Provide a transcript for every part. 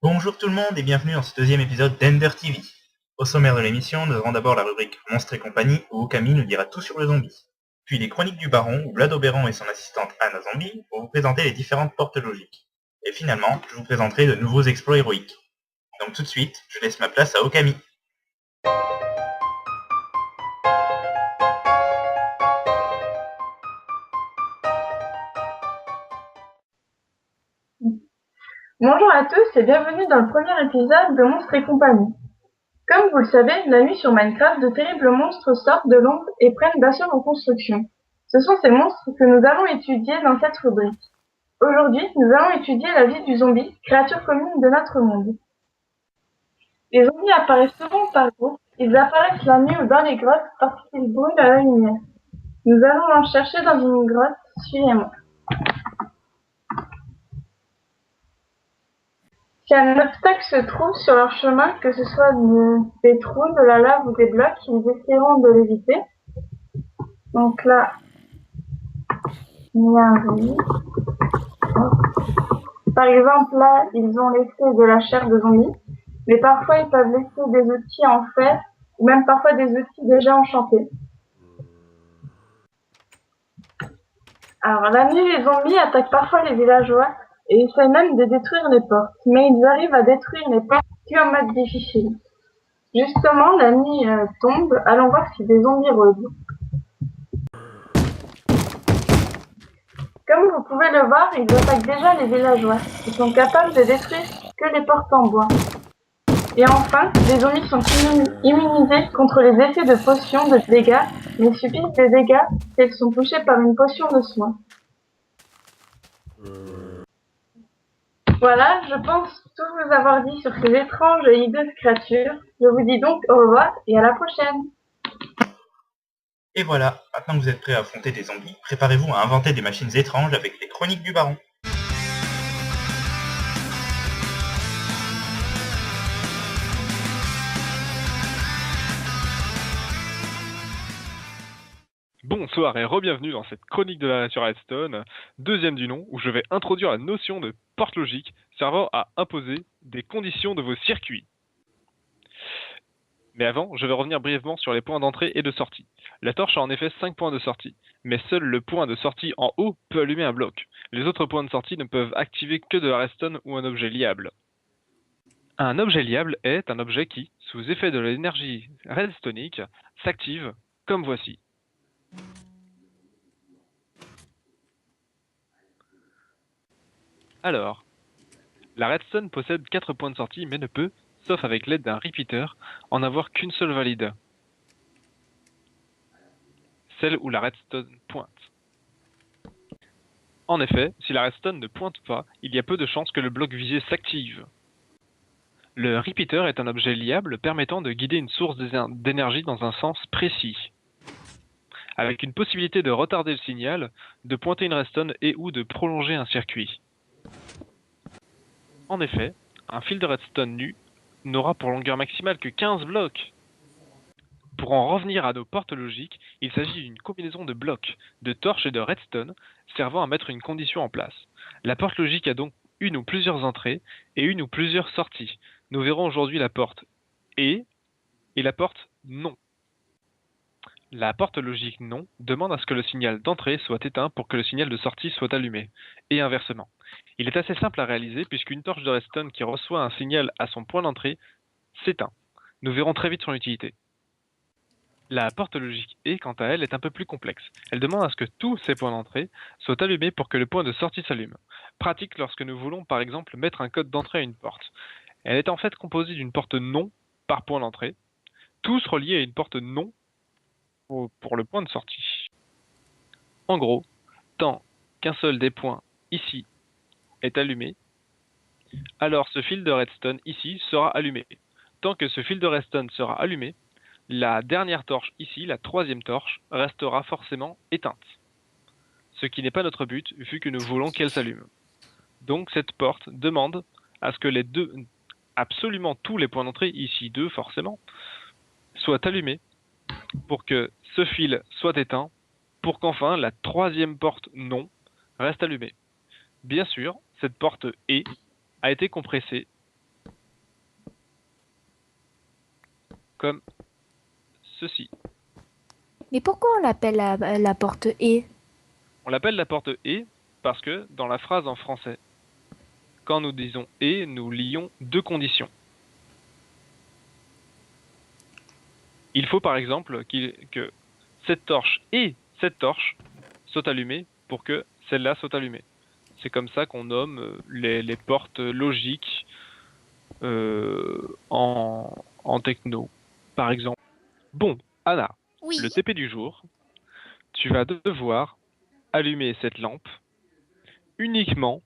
Bonjour tout le monde et bienvenue dans ce deuxième épisode d'Ender TV. Au sommaire de l'émission, nous aurons d'abord la rubrique Monstres et compagnie où Okami nous dira tout sur le zombie. Puis les chroniques du baron où Vlad Oberon et son assistante Anna Zombie vont vous présenter les différentes portes logiques. Et finalement, je vous présenterai de nouveaux exploits héroïques. Donc tout de suite, je laisse ma place à Okami. Bonjour à tous et bienvenue dans le premier épisode de Monstres et compagnie. Comme vous le savez, la nuit sur Minecraft, de terribles monstres sortent de l'ombre et prennent d'assaut nos constructions. Ce sont ces monstres que nous allons étudier dans cette rubrique. Aujourd'hui, nous allons étudier la vie du zombie, créature commune de notre monde. Les zombies apparaissent souvent par groupe, ils apparaissent la nuit ou dans les grottes parce qu'ils brûlent à la lumière. Nous allons en chercher dans une grotte, suivez-moi. Si un obstacle se trouve sur leur chemin, que ce soit des trous, de la lave ou des blocs, ils essaieront de l'éviter. Donc là, il y a un zombie. Par exemple, là, ils ont laissé de la chair de zombie, mais parfois ils peuvent laisser des outils en fer, ou même parfois des outils déjà enchantés. Alors la nuit, les zombies attaquent parfois les villageois et essaient même de détruire les portes, mais ils arrivent à détruire les portes qu'en mode difficile. Justement, la nuit tombe, allons voir si des zombies rôdent. Comme vous pouvez le voir, ils attaquent déjà les villageois. Ils sont capables de détruire que les portes en bois. Et enfin, les zombies sont immunisés contre les effets de potions de dégâts, mais subissent des dégâts si elles sont touchées par une potion de soin. Voilà, je pense tout vous avoir dit sur ces étranges et hideuses créatures. Je vous dis donc au revoir et à la prochaine. Et voilà, maintenant que vous êtes prêts à affronter des zombies, préparez-vous à inventer des machines étranges avec les chroniques du baron. Bonsoir et re-bienvenue dans cette chronique de la nature Redstone, deuxième du nom, où je vais introduire la notion de porte logique servant à imposer des conditions de vos circuits. Mais avant, je vais revenir brièvement sur les points d'entrée et de sortie. La torche a en effet 5 points de sortie, mais seul le point de sortie en haut peut allumer un bloc. Les autres points de sortie ne peuvent activer que de la redstone ou un objet liable. Un objet liable est un objet qui, sous effet de l'énergie redstonique, s'active comme voici. Alors, la redstone possède 4 points de sortie mais ne peut, sauf avec l'aide d'un repeater, en avoir qu'une seule valide. Celle où la redstone pointe. En effet, si la redstone ne pointe pas, il y a peu de chances que le bloc visé s'active. Le repeater est un objet liable permettant de guider une source d'énergie dans un sens précis, avec une possibilité de retarder le signal, de pointer une redstone et ou de prolonger un circuit. En effet, un fil de redstone nu n'aura pour longueur maximale que 15 blocs. Pour en revenir à nos portes logiques, il s'agit d'une combinaison de blocs, de torches et de redstone servant à mettre une condition en place. La porte logique a donc une ou plusieurs entrées et une ou plusieurs sorties. Nous verrons aujourd'hui la porte et la porte non. La porte logique non demande à ce que le signal d'entrée soit éteint pour que le signal de sortie soit allumé, et inversement. Il est assez simple à réaliser puisqu'une torche de redstone qui reçoit un signal à son point d'entrée s'éteint. Nous verrons très vite son utilité. La porte logique E, quant à elle, est un peu plus complexe. Elle demande à ce que tous ces points d'entrée soient allumés pour que le point de sortie s'allume. Pratique lorsque nous voulons par exemple mettre un code d'entrée à une porte. Elle est en fait composée d'une porte non par point d'entrée, tous reliés à une porte non pour le point de sortie. En gros, tant qu'un seul des points ici est allumé, alors ce fil de redstone ici sera allumé. Tant que ce fil de redstone sera allumé, la dernière torche ici, la troisième torche, restera forcément éteinte. Ce qui n'est pas notre but, vu que nous voulons qu'elle s'allume. Donc cette porte demande à ce que absolument tous les points d'entrée, ici 2 forcément, soient allumés pour que ce fil soit éteint, pour qu'enfin la troisième porte non reste allumée. Bien sûr, cette porte E a été compressée comme ceci. Mais pourquoi on l'appelle la porte et? On l'appelle la porte et parce que dans la phrase en français, quand nous disons et, nous lions deux conditions. Il faut par exemple que cette torche et cette torche soient allumées pour que celle-là soit allumée. C'est comme ça qu'on nomme les portes logiques en techno, par exemple. Bon, Anna, Oui. le TP du jour, tu vas devoir allumer cette lampe uniquement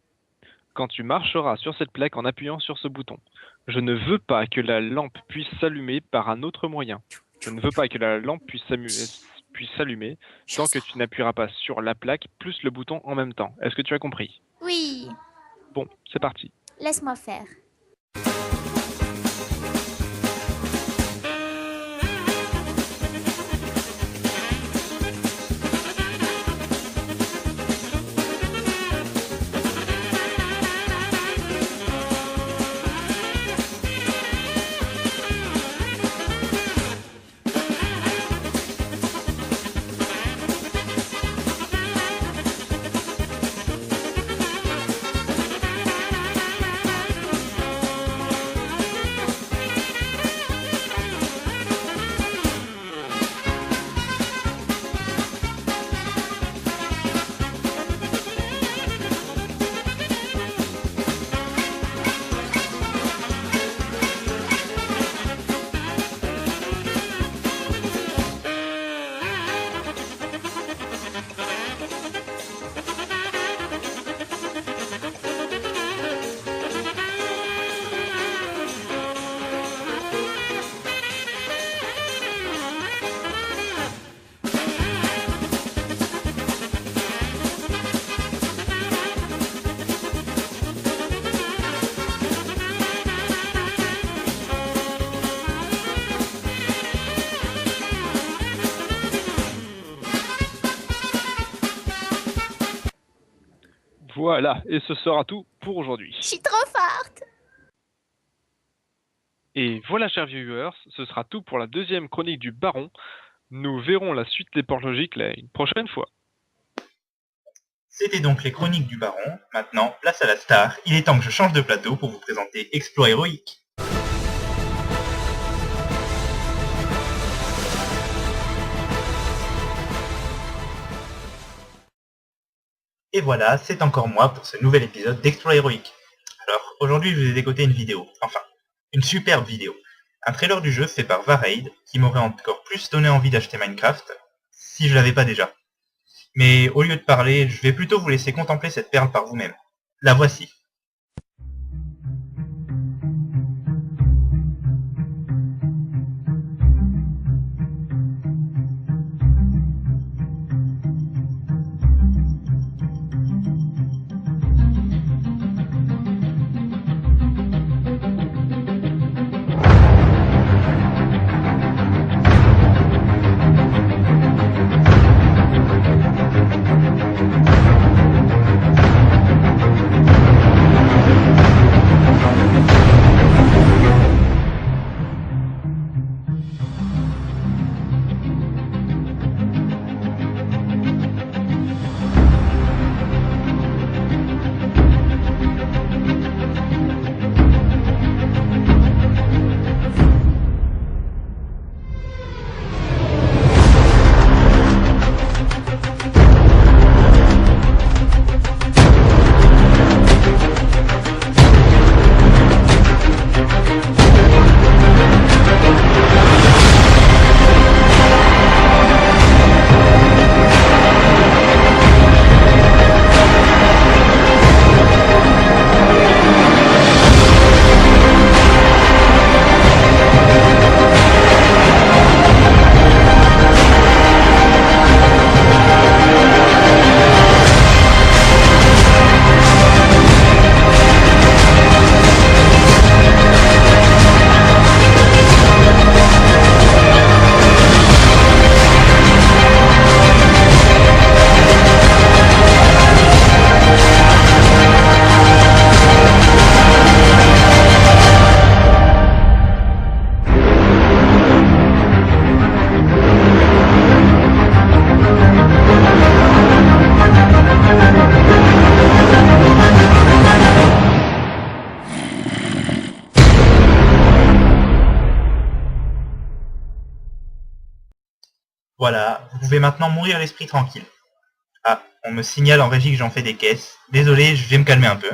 quand tu marcheras sur cette plaque en appuyant sur ce bouton. Je ne veux pas que la lampe puisse s'allumer par un autre moyen. Je ne veux pas que la lampe puisse s'allumer tant que tu n'appuieras pas sur la plaque plus le bouton en même temps. Est-ce que tu as compris? Oui. Bon, c'est parti. Laisse-moi faire. Voilà, et ce sera tout pour aujourd'hui. Je suis trop forte. Et voilà, chers viewers, ce sera tout pour la deuxième chronique du Baron. Nous verrons la suite des portes logiques une prochaine fois. C'était donc les chroniques du Baron. Maintenant, place à la star. Il est temps que je change de plateau pour vous présenter Exploit héroïque. Et voilà, c'est encore moi pour ce nouvel épisode d'Exploit héroïque. Alors, aujourd'hui je vous ai dégoté une vidéo, enfin, une superbe vidéo. Un trailer du jeu fait par Varade, qui m'aurait encore plus donné envie d'acheter Minecraft, si je l'avais pas déjà. Mais au lieu de parler, je vais plutôt vous laisser contempler cette perle par vous-même. La voici. Voilà, vous pouvez maintenant mourir l'esprit tranquille. Ah, on me signale en régie que j'en fais des caisses. Désolé, je vais me calmer un peu.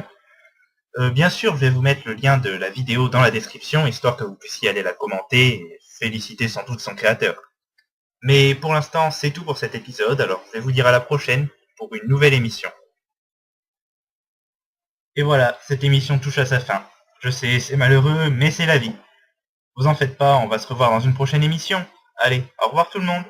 Bien sûr, je vais vous mettre le lien de la vidéo dans la description, histoire que vous puissiez aller la commenter et féliciter sans doute son créateur. Mais pour l'instant, c'est tout pour cet épisode, alors je vais vous dire à la prochaine pour une nouvelle émission. Et voilà, cette émission touche à sa fin. Je sais, c'est malheureux, mais c'est la vie. Vous en faites pas, on va se revoir dans une prochaine émission. Allez, au revoir tout le monde.